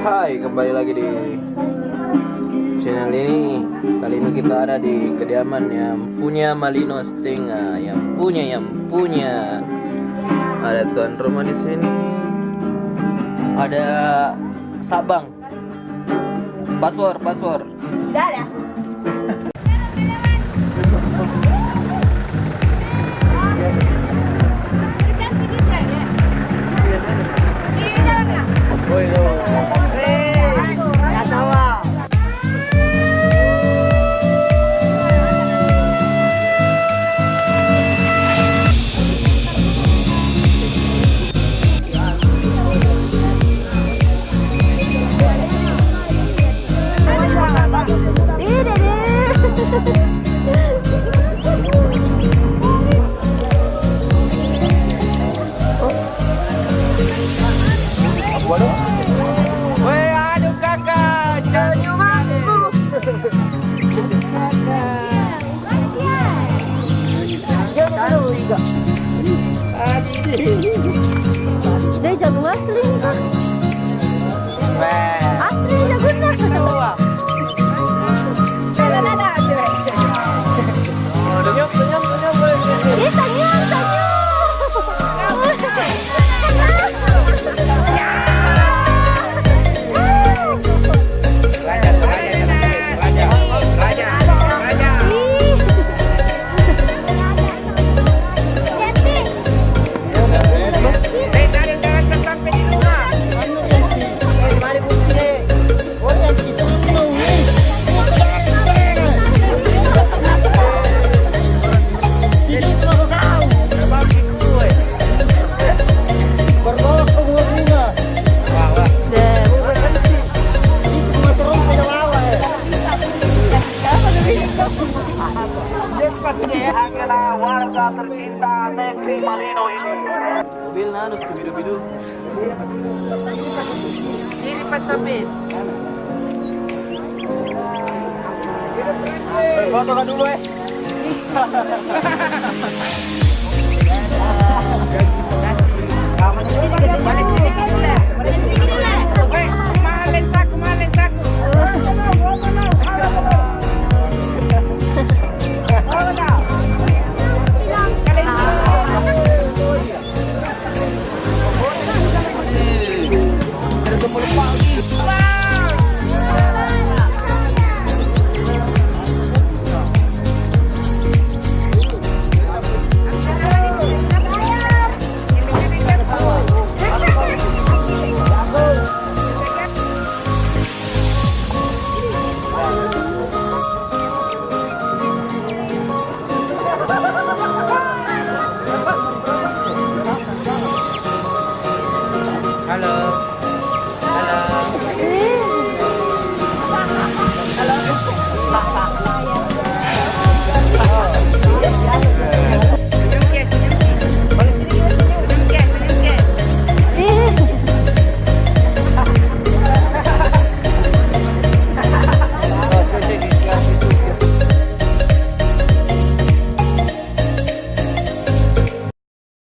Hai, kembali lagi di channel ini. Kali ini kita ada di kediaman yang punya Malino Stinga, yang punya. Ada tuan rumah di sini. Ada Sabang. Password. Udah ada. Dia jago asli. Asli jago nak. Warga tercinta negeri Malino ini. Mobil nanus bidu-bidu. Ini pasapit. Foto dulu